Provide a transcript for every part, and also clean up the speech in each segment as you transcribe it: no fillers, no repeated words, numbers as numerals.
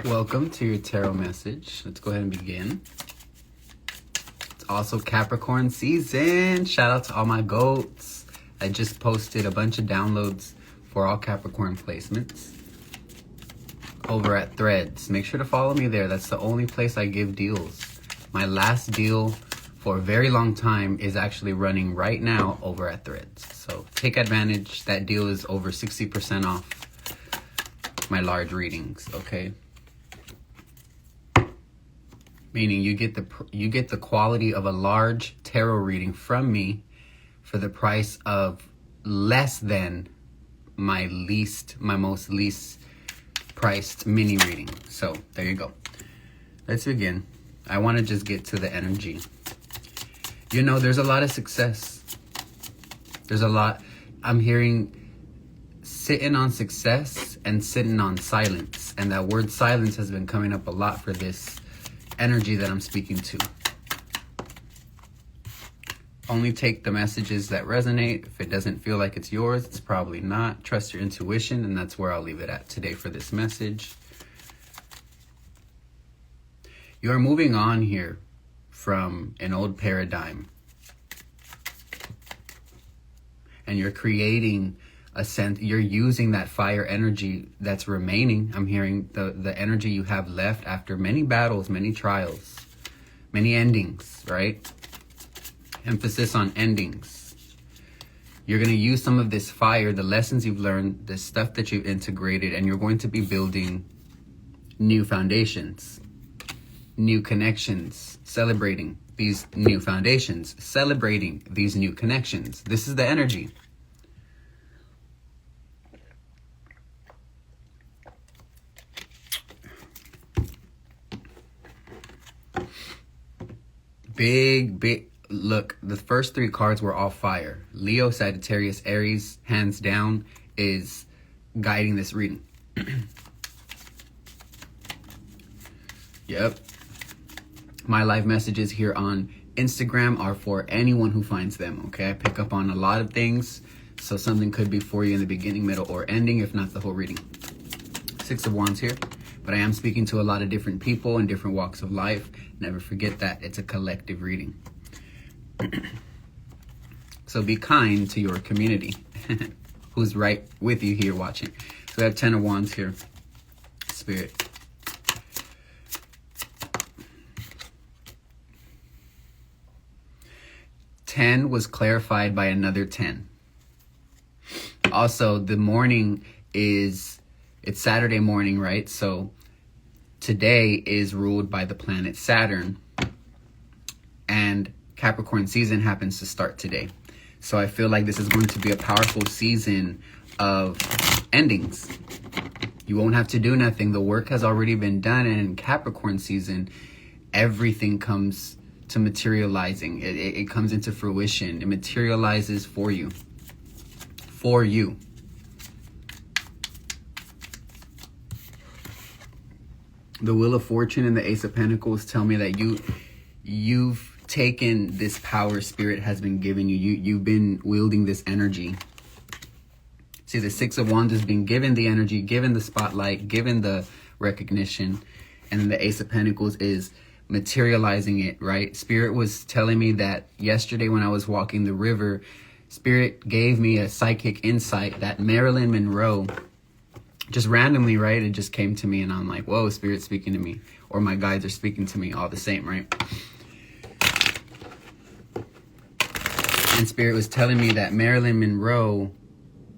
Welcome to your tarot message. Let's go ahead and begin. It's also Capricorn season. Shout out to all my goats. I just posted a bunch of downloads for all Capricorn placements over at Threads. Make sure to follow me there. That's the only place I give deals. My last deal for a very long time is actually running right now over at Threads. So take advantage. That deal is over 60% off my large readings, okay? Meaning you get the quality of a large tarot reading from me for the price of less than my most least priced mini reading. So there you go. Let's begin. I want to just get to the energy. You know, there's a lot of success. There's a lot. I'm hearing sitting on success and sitting on silence. And that word silence has been coming up a lot for this energy that I'm speaking to. Only take the messages that resonate. If it doesn't feel like it's yours, it's probably not. Trust your intuition, and that's where I'll leave it at today for this message. You are moving on here from an old paradigm, and you're creating a sense. You're using that fire energy that's remaining. I'm hearing the energy you have left after many battles, many trials, many endings, right? Emphasis on endings. You're going to use some of this fire, the lessons you've learned, the stuff that you've integrated, and you're going to be building new foundations, new connections, celebrating these new foundations, celebrating these new connections. This is the energy. Big. Look, the first three cards were all fire. Leo, Sagittarius, Aries, hands down, is guiding this reading. Yep. My live messages here on Instagram are for anyone who finds them, okay? I pick up on a lot of things, so something could be for you in the beginning, middle, or ending, if not the whole reading. Six of Wands here. But I am speaking to a lot of different people in different walks of life. Never forget that. It's a collective reading. So be kind to your community who's right with you here watching. So we have 10 of Wands here. Spirit. Ten was clarified by another 10. Also, the morning it's Saturday morning, right? So today is ruled by the planet Saturn, and Capricorn season happens to start today. So I feel like this is going to be a powerful season of endings. You won't have to do nothing. The work has already been done, and in Capricorn season, everything comes to materializing. It comes into fruition. It materializes for you. For you. The Wheel of Fortune and the Ace of Pentacles tell me that you've taken this power Spirit has been giving you. You've been wielding this energy. See, the Six of Wands has been given the energy, given the spotlight, given the recognition. And then the Ace of Pentacles is materializing it, right? Spirit was telling me that yesterday when I was walking the river, Spirit gave me a psychic insight that Marilyn Monroe, just randomly, right? It just came to me and I'm like, whoa, Spirit's speaking to me. Or my guides are speaking to me, all the same, right? And Spirit was telling me that Marilyn Monroe,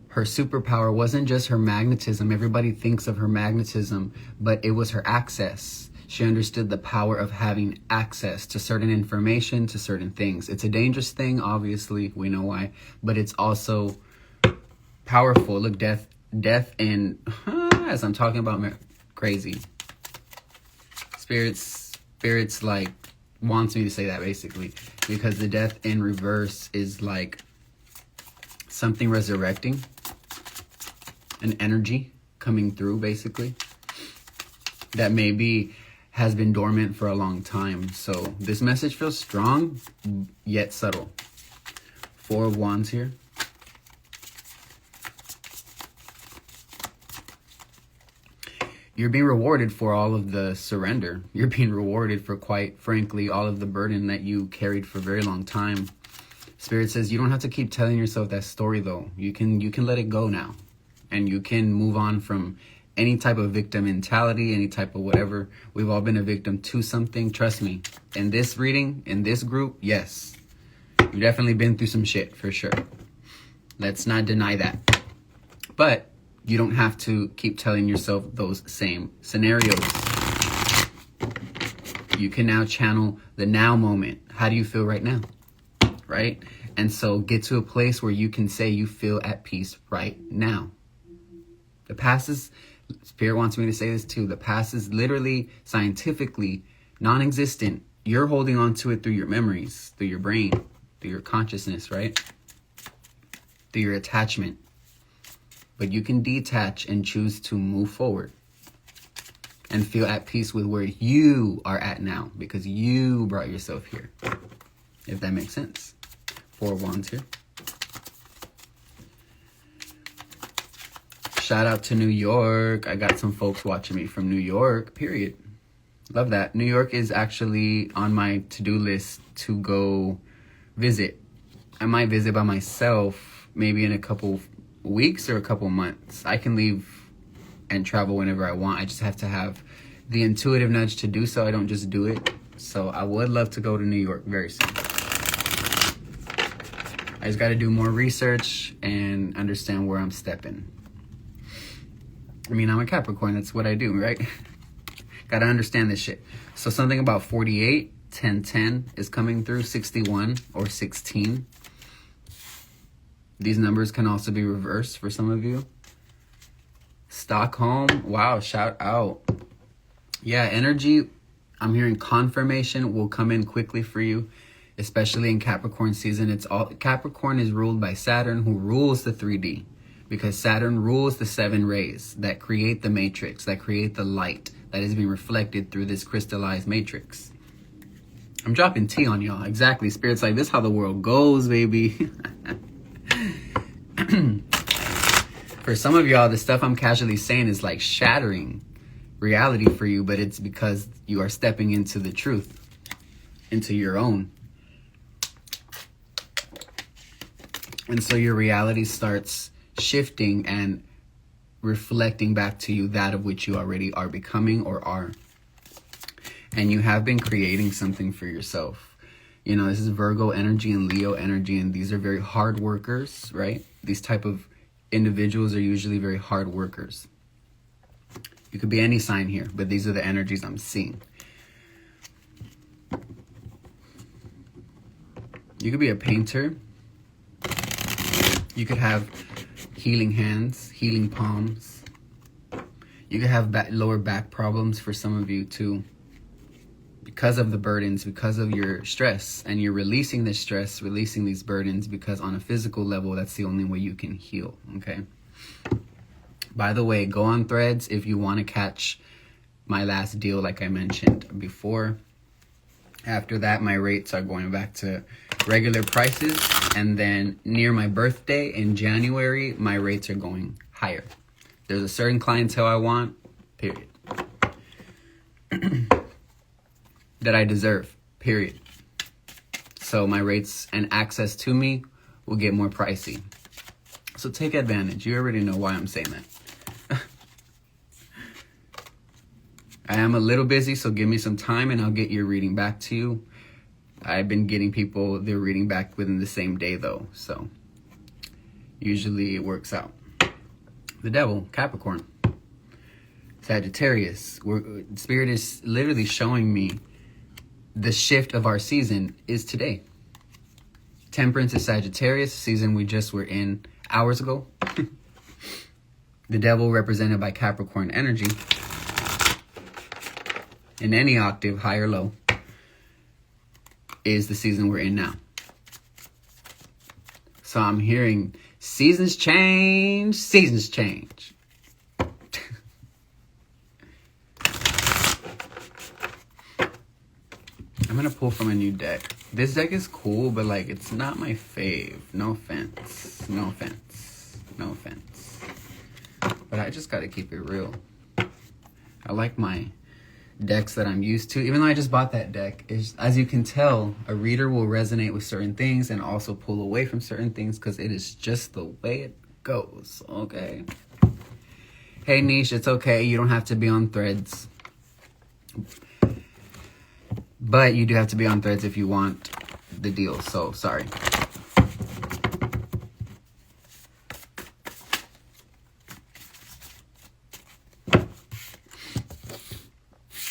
her superpower wasn't just her magnetism. Everybody thinks of her magnetism, but it was her access. She understood the power of having access to certain information, to certain things. It's a dangerous thing, obviously. We know why. But it's also powerful. Look, death and as I'm talking about crazy. Spirits like wants me to say that basically, because the death in reverse is like something resurrecting, an energy coming through basically that maybe has been dormant for a long time. So this message feels strong yet subtle. Four of Wands here. you're being rewarded for all of the surrender. You're being rewarded for, quite frankly, all of the burden that you carried for a very long time. Spirit says you don't have to keep telling yourself that story, though. You can let it go now. And you can move on from any type of victim mentality, any type of whatever. We've all been a victim to something. Trust me. In this reading, in this group, yes. You've definitely been through some shit, for sure. Let's not deny that. But you don't have to keep telling yourself those same scenarios. You can now channel the now moment. How do you feel right now? Right? And so get to a place where you can say you feel at peace right now. The past is, Spirit wants me to say this too, the past is literally, scientifically, non-existent. You're holding on to it through your memories, through your brain, through your consciousness, right? Through your attachment. But you can detach and choose to move forward and feel at peace with where you are at now, because you brought yourself here. If that makes sense. 4 wands here. Shout out to New York. I got some folks watching me from New York, period. Love that. New York is actually on my to-do list to go visit. I might visit by myself maybe in a couple weeks or a couple months. I can leave and travel whenever I want. I just have to have the intuitive nudge to do so. I don't just do it. So I would love to go to New York very soon. I just got to do more research and understand where I'm stepping. I mean, I'm a Capricorn. That's what I do, right? Got to understand this shit. So something about 48, 10, 10 is coming through. 61 or 16. These numbers can also be reversed for some of you. Stockholm. Wow, shout out. Yeah, energy. I'm hearing confirmation will come in quickly for you, especially in Capricorn season. It's all Capricorn is ruled by Saturn, who rules the 3D, because Saturn rules the 7 rays that create the matrix, that create the light that is being reflected through this crystallized matrix. I'm dropping tea on y'all. Exactly. Spirit's like, this is how the world goes, baby. For some of y'all, the stuff I'm casually saying is like shattering reality for you, but it's because you are stepping into the truth, into your own. And so your reality starts shifting and reflecting back to you that of which you already are becoming or are. And you have been creating something for yourself. You know, this is Virgo energy and Leo energy, and these are very hard workers, right? These type of individuals are usually very hard workers. You could be any sign here, but these are the energies I'm seeing. You could be a painter. You could have healing hands, healing palms. You could have lower back problems for some of you too, because of the burdens, because of your stress, and you're releasing this stress, releasing these burdens, because on a physical level, that's the only way you can heal, okay? By the way, go on Threads if you want to catch my last deal, like I mentioned before. After that, my rates are going back to regular prices, and then near my birthday in January, my rates are going higher. There's a certain clientele I want, period. That I deserve, period. So my rates and access to me will get more pricey. So take advantage. You already know why I'm saying that. I am a little busy, so give me some time and I'll get your reading back to you. I've been getting people their reading back within the same day though, so usually it works out. The devil, Capricorn, Sagittarius. Spirit is literally showing me the shift of our season is today. Temperance is Sagittarius, season we just were in hours ago. The devil, represented by Capricorn energy, in any octave, high or low, is the season we're in now. So I'm hearing seasons change, seasons change. I'm gonna pull from a new deck. This deck is cool, but like it's not my fave. No offense. No offense. No offense. But I just gotta keep it real. I like my decks that I'm used to, even though I just bought that deck. As you can tell, a reader will resonate with certain things and also pull away from certain things because it is just the way it goes. Okay. Hey Niche, it's okay. You don't have to be on Threads. But you do have to be on Threads if you want the deal. So, sorry.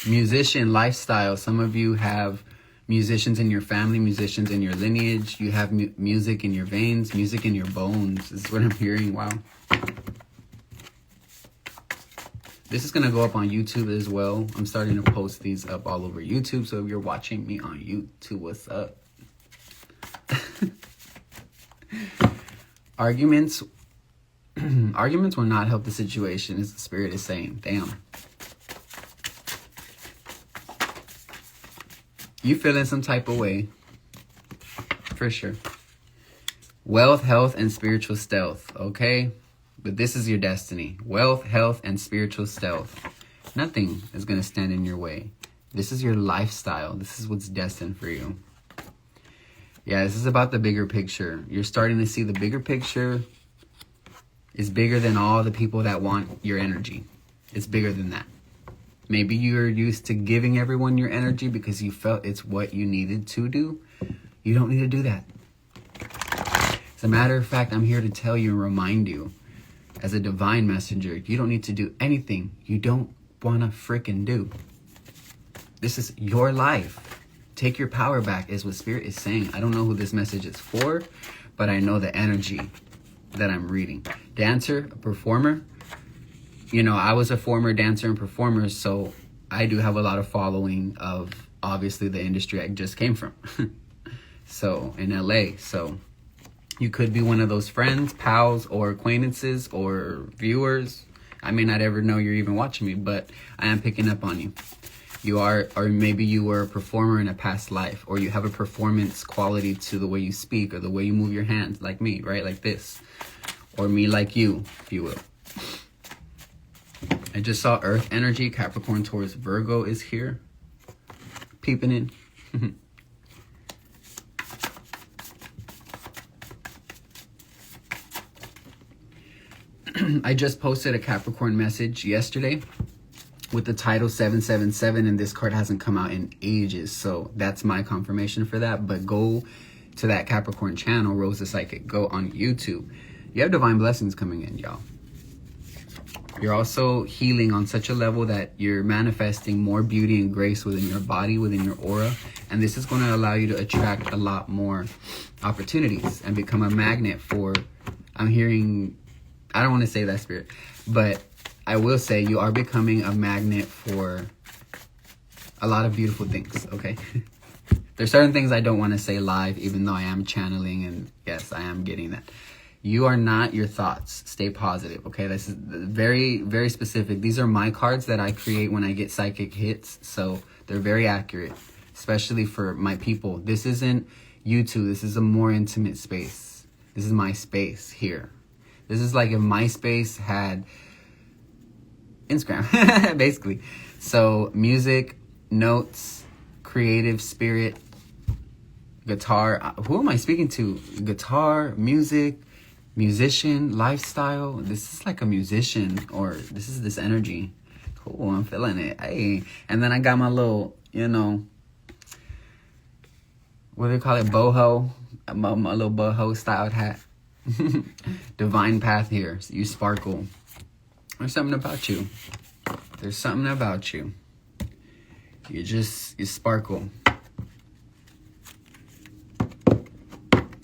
Musician lifestyle. Some of you have musicians in your family, musicians in your lineage. You have music in your veins, music in your bones. This is what I'm hearing. Wow. This is going to go up on YouTube as well. I'm starting to post these up all over YouTube. So if you're watching me on YouTube, what's up? Arguments will not help the situation, as the spirit is saying. Damn. You feeling some type of way. For sure. Wealth, health, and spiritual stealth. Okay? But this is your destiny. Wealth, health, and spiritual stealth. Nothing is going to stand in your way. This is your lifestyle. This is what's destined for you. Yeah, this is about the bigger picture. You're starting to see the bigger picture is bigger than all the people that want your energy. It's bigger than that. Maybe you're used to giving everyone your energy because you felt it's what you needed to do. You don't need to do that. As a matter of fact, I'm here to tell you and remind you, as a divine messenger, you don't need to do anything you don't want to freaking do. This is your life. Take your power back is what Spirit is saying. I don't know who this message is for, but I know the energy that I'm reading. Dancer, a performer. You know, I was a former dancer and performer, so I do have a lot of following of, obviously, the industry I just came from. So, in LA. So, you could be one of those friends, pals, or acquaintances, or viewers. I may not ever know you're even watching me, but I am picking up on you. You are, or maybe you were a performer in a past life, or you have a performance quality to the way you speak, or the way you move your hands, like me, right? Like this. Or me like you, if you will. I just saw Earth energy. Capricorn, Taurus, Virgo is here. Peeping in. I just posted a Capricorn message yesterday with the title 777, and this card hasn't come out in ages. So that's my confirmation for that. But go to that Capricorn channel, Rose the Psychic. Go on YouTube. You have divine blessings coming in, y'all. You're also healing on such a level that you're manifesting more beauty and grace within your body, within your aura. And this is going to allow you to attract a lot more opportunities and become a magnet for, I'm hearing, I don't want to say that, Spirit, but I will say you are becoming a magnet for a lot of beautiful things, okay? There's certain things I don't want to say live, even though I am channeling, and yes, I am getting that. You are not your thoughts. Stay positive, okay? This is very, very specific. These are my cards that I create when I get psychic hits, so they're very accurate, especially for my people. This isn't YouTube. This is a more intimate space. This is my space here. This is like if MySpace had Instagram, basically. So music, notes, creative spirit, guitar. Who am I speaking to? Guitar, music, musician, lifestyle. This is like a musician, or this is this energy. Cool, I'm feeling it. Hey, and then I got my little, you know, what do they call it? Boho. My little boho styled hat. Divine path here. So you sparkle. There's something about you. There's something about you. You sparkle.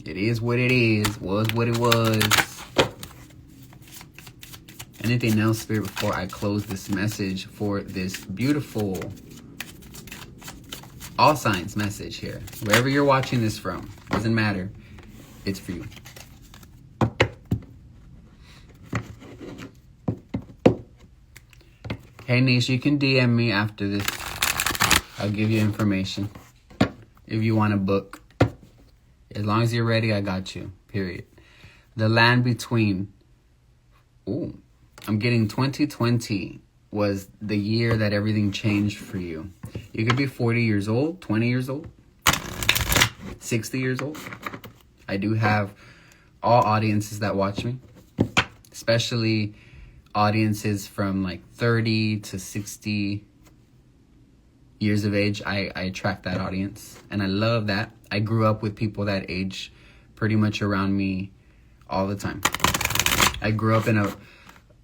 It is what it is. Was what it was. Anything else, Spirit, before I close this message for this beautiful all signs message here? Wherever you're watching this from, doesn't matter. It's for you. Hey, Niche, you can DM me after this. I'll give you information. If you want to book. As long as you're ready, I got you. Period. The land between. Ooh. I'm getting 2020. was the year that everything changed for you. You could be 40 years old, 20 years old, 60 years old. I do have all audiences that watch me, especially audiences from like 30 to 60 years of age. I attract that audience, and I love that. I grew up with people that age pretty much around me all the time. I grew up in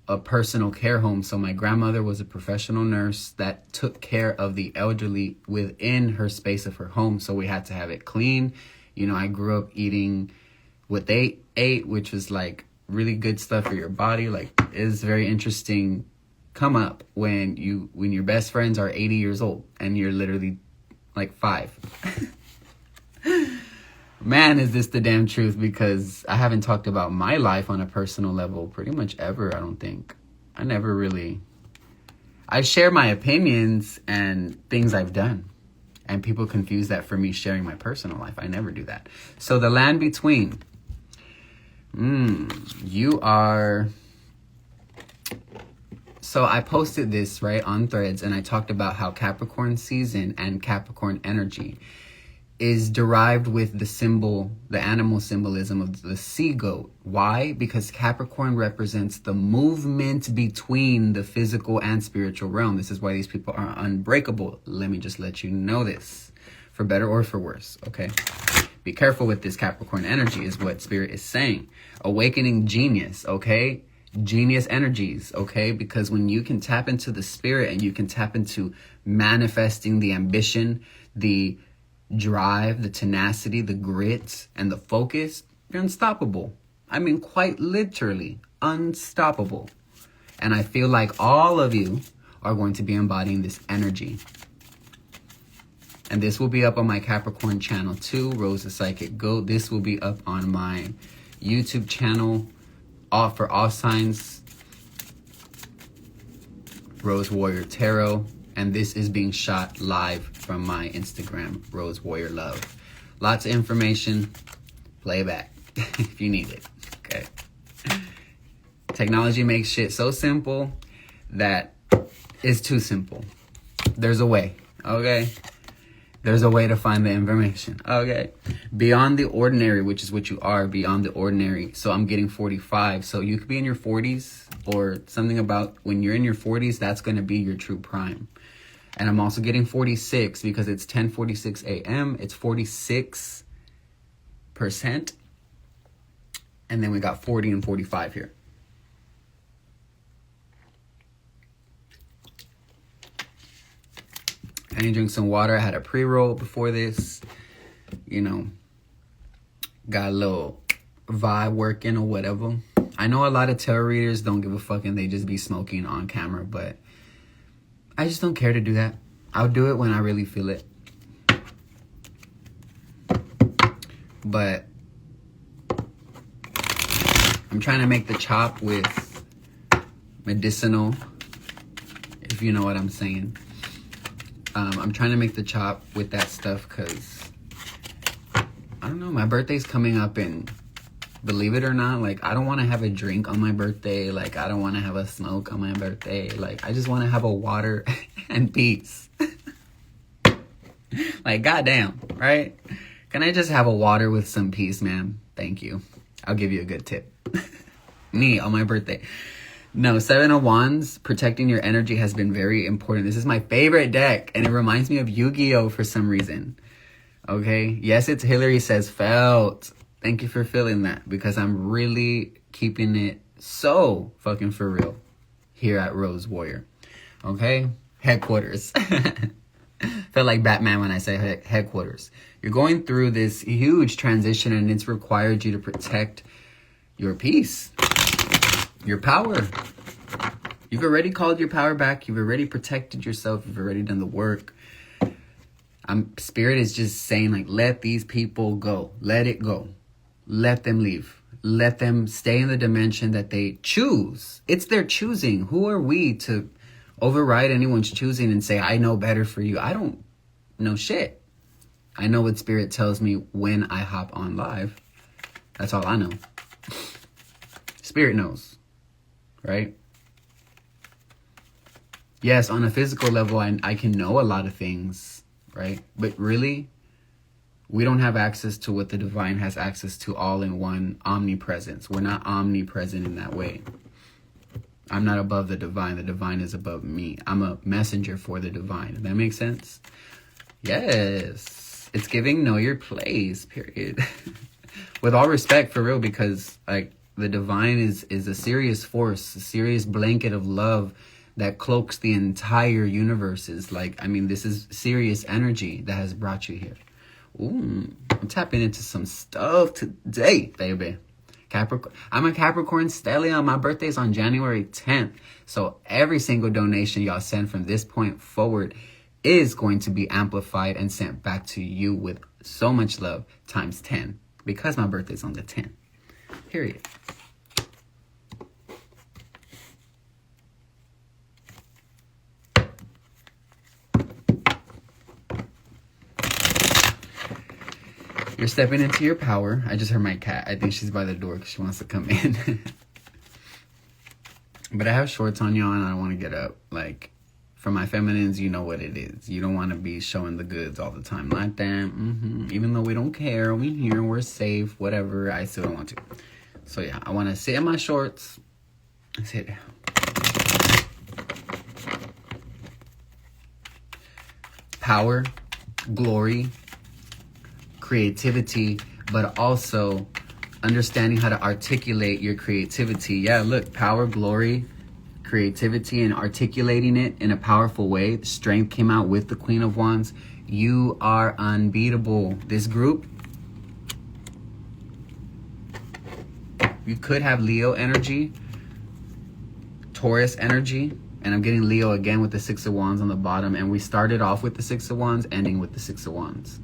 a personal care home, so my grandmother was a professional nurse that took care of the elderly within her space of her home, so we had to have it clean. You know, I grew up eating what they ate, which was like really good stuff for your body. Like, it's very interesting come up when your best friends are 80 years old and you're literally like 5. Man, is this the damn truth, because I haven't talked about my life on a personal level pretty much ever, I don't think. I share my opinions and things I've done, and people confuse that for me sharing my personal life. I never do that. So the land between, you are... So I posted this right on Threads, and I talked about how Capricorn season and Capricorn energy is derived with the symbol, the animal symbolism of the sea goat. Why? Because Capricorn represents the movement between the physical and spiritual realm. This is why these people are unbreakable. Let me just let you know this, for better or for worse, okay? Be careful with this Capricorn energy is what Spirit is saying. Awakening genius, okay? Genius energies, okay? Because when you can tap into the spirit and you can tap into manifesting the ambition, the drive, the tenacity, the grit, and the focus, you're unstoppable. I mean, quite literally unstoppable. And I feel like all of you are going to be embodying this energy. And this will be up on my Capricorn channel too, Rose the Psychic Goat. This will be up on my YouTube channel, all for all signs, Rose Warrior Tarot. And this is being shot live from my Instagram, Rose Warrior Love. Lots of information. Play back if you need it. Okay. Technology makes shit so simple that it's too simple. There's a way. Okay. There's a way to find the information. Okay. Beyond the ordinary, which is what you are, beyond the ordinary. So I'm getting 45. So you could be in your 40s, or something about when you're in your 40s, that's going to be your true prime. And I'm also getting 46 because it's 10:46 a.m. It's 46%. And then we got 40 and 45 here. I need to drink some water. I had a pre-roll before this. You know, got a little vibe working or whatever. I know a lot of tarot readers don't give a fuck and they just be smoking on camera, but I just don't care to do that. I'll do it when I really feel it. But I'm trying to make the chop with medicinal, if you know what I'm saying. I'm trying to make the chop with that stuff because, I don't know, my birthday's coming up, and believe it or not, like, I don't want to have a drink on my birthday. Like, I don't want to have a smoke on my birthday. Like, I just want to have a water and peace. Like, goddamn, right? Can I just have a water with some peace, man? Thank you. I'll give you a good tip. Me on my birthday. No, 7 of Wands, protecting your energy has been very important. This is my favorite deck, and it reminds me of Yu-Gi-Oh! For some reason. Okay? Yes, it's Hillary says felt. Thank you for feeling that, because I'm really keeping it so fucking for real here at Rose Warrior. Okay? Headquarters. Felt like Batman when I say headquarters. You're going through this huge transition, and it's required you to protect your peace, your power. You've already called your power back. You've already protected yourself. You've already done the work. Spirit is just saying, like, let these people go. Let it go. Let them leave. Let them stay in the dimension that they choose. It's their choosing. Who are we to override anyone's choosing and say, I know better for you? I don't know shit. I know what Spirit tells me when I hop on live. That's all I know. Spirit knows, right? Yes, on a physical level, I can know a lot of things, right? But really, we don't have access to what the divine has access to all in one omnipresence. We're not omnipresent in that way. I'm not above the divine. The divine is above me. I'm a messenger for the divine. Does that make sense? Yes. It's giving know your place, period. With all respect, for real, because like the divine is a serious force, a serious blanket of love that cloaks the entire universe. Is like, I mean, this is serious energy that has brought you here. Ooh, I'm tapping into some stuff today, baby. Capricorn. I'm a Capricorn stellium. My birthday's on January 10th. So every single donation y'all send from this point forward is going to be amplified and sent back to you with so much love times 10 because my birthday's on the 10th. Period. You're stepping into your power. I just heard my cat. I think she's by the door because she wants to come in. But I have shorts on, y'all, and I don't want to get up. Like, for my feminines, you know what it is. You don't want to be showing the goods all the time like that. Even though we don't care. We here. We're safe. Whatever. I still don't want to. So, yeah. I want to sit in my shorts. Sit down. Power. Glory. Creativity, but also understanding how to articulate your creativity. Yeah, look, power, glory, creativity, and articulating it in a powerful way. Strength came out with the Queen of Wands. You are unbeatable. This group, you could have Leo energy, Taurus energy, and I'm getting Leo again with the Six of Wands on the bottom, and we started off with the Six of Wands, ending with the Six of Wands.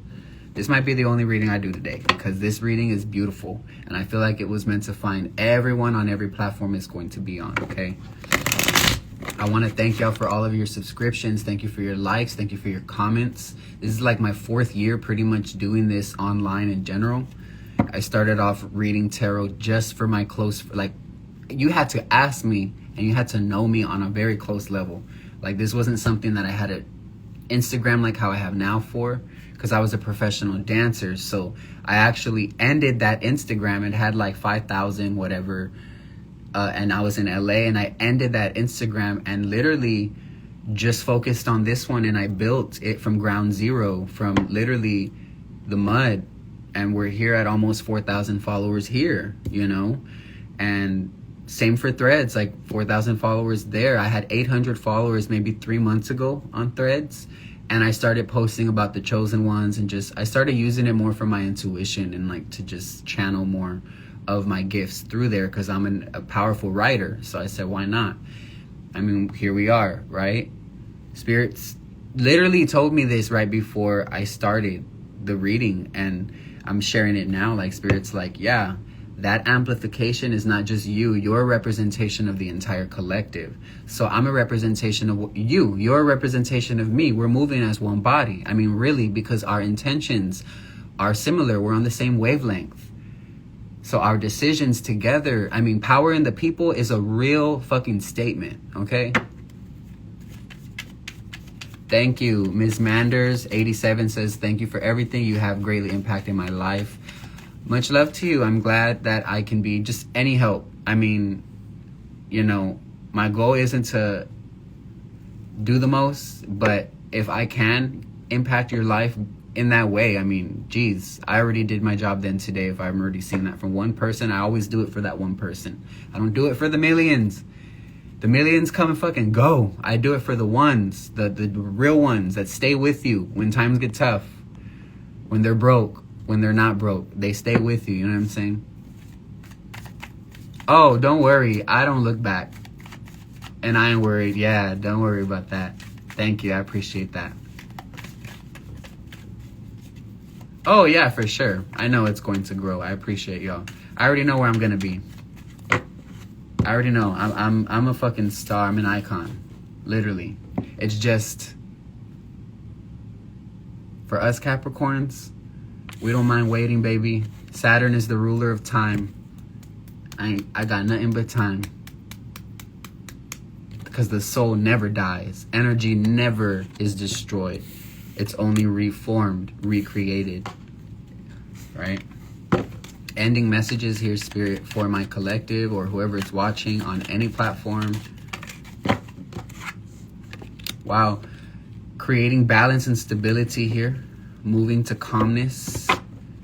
This might be the only reading I do today because this reading is beautiful. And I feel like it was meant to find everyone on every platform it's going to be on, okay? I want to thank y'all for all of your subscriptions. Thank you for your likes. Thank you for your comments. This is like my 4th year pretty much doing this online in general. I started off reading tarot just for my close, like, you had to ask me and you had to know me on a very close level. Like, this wasn't something that I had an Instagram like how I have now for, because I was a professional dancer. So I actually ended that Instagram. It had like 5,000 whatever, and I was in LA, and I ended that Instagram and literally just focused on this one, and I built it from ground zero, from literally the mud, and we're here at almost 4,000 followers here, you know. And same for Threads, like 4,000 followers there. I had 800 followers maybe 3 months ago on Threads. And I started posting about the chosen ones, and just I started using it more for my intuition and like to just channel more of my gifts through there, because I'm a powerful writer. So I said, why not? I mean, here we are, right? Spirits literally told me this right before I started the reading, and I'm sharing it now. Like, Spirit's like, yeah, that amplification is not just you. You're a representation of the entire collective. So I'm a representation of you. You're a representation of me. We're moving as one body. I mean, really, because our intentions are similar. We're on the same wavelength. So our decisions together, I mean, power in the people is a real fucking statement, okay? Thank you. Ms. Manders, 87, says, thank you for everything. You have greatly impacted my life. Much love to you. I'm glad that I can be just any help. I mean, you know, my goal isn't to do the most, but if I can impact your life in that way, I mean, geez, I already did my job then today. If I'm already seeing that from one person, I always do it for that one person. I don't do it for the millions. The millions come and fucking go. I do it for the ones, the real ones that stay with you when times get tough, when they're broke. When they're not broke, they stay with you. You know what I'm saying? Oh, don't worry. I don't look back. And I ain't worried. Yeah, don't worry about that. Thank you. I appreciate that. Oh, yeah, for sure. I know it's going to grow. I appreciate y'all. I already know where I'm going to be. I already know. I'm a fucking star. I'm an icon. Literally. It's just, for us Capricorns, we don't mind waiting, baby. Saturn is the ruler of time. I got nothing but time. because the soul never dies. Energy never is destroyed. It's only reformed, recreated, right? Ending messages here, Spirit, for my collective or whoever is watching on any platform. Wow. Creating balance and stability here. Moving to calmness.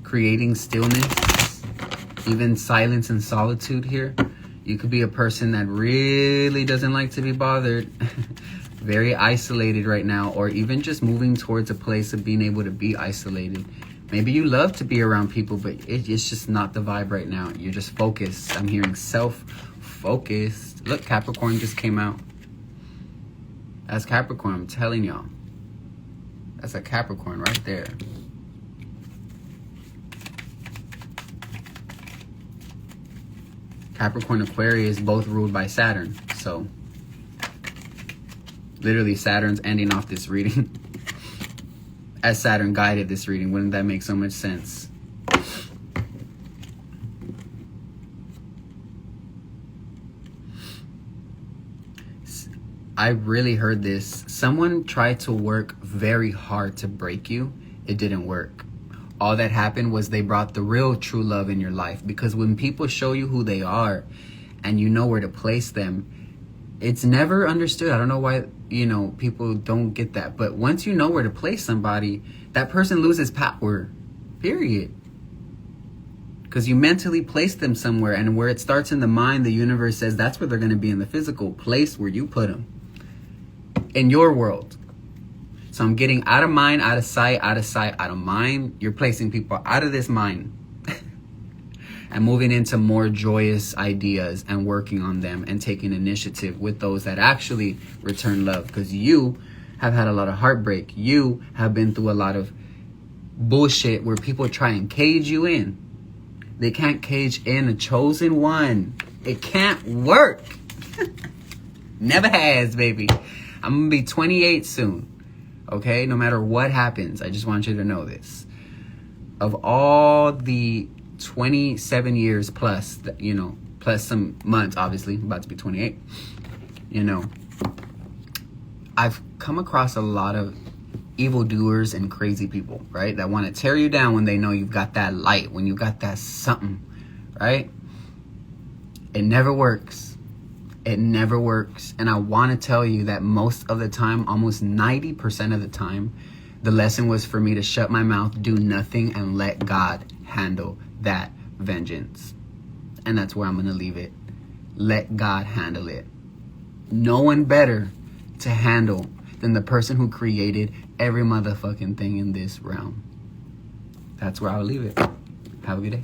Creating stillness. Even silence and solitude here. You could be a person that really doesn't like to be bothered. Very isolated right now. Or even just moving towards a place of being able to be isolated. Maybe you love to be around people, but it's just not the vibe right now. You're just focused. I'm hearing self-focused. Look, Capricorn just came out. That's Capricorn, I'm telling y'all. That's a Capricorn right there. Capricorn, Aquarius, both ruled by Saturn. So, literally, Saturn's ending off this reading. As Saturn guided this reading. Wouldn't that make so much sense? I really heard this. Someone tried to work very hard to break you. It didn't work. All that happened was they brought the real true love in your life. Because when people show you who they are and you know where to place them, it's never understood. I don't know why, people don't get that. But once you know where to place somebody, that person loses power. Period. Because you mentally place them somewhere. And where it starts in the mind, the universe says that's where they're going to be in the physical place where you put them. In your world. So I'm getting out of mind, out of sight, out of mind. You're placing people out of this mind. And moving into more joyous ideas and working on them and taking initiative with those that actually return love. Because you have had a lot of heartbreak. You have been through a lot of bullshit where people try and cage you in. They can't cage in a chosen one. It can't work. Never has, baby. I'm going to be 28 soon. Okay? No matter what happens. I just want you to know this. Of all the 27 years plus, plus some months, obviously, about to be 28, I've come across a lot of evildoers and crazy people, right? That want to tear you down when they know you've got that light, when you got that something, right? It never works. It never works. And I want to tell you that most of the time, almost 90% of the time, the lesson was for me to shut my mouth, do nothing, and let God handle that vengeance. And that's where I'm going to leave it. Let God handle it. No one better to handle than the person who created every motherfucking thing in this realm. That's where I'll leave it. Have a good day.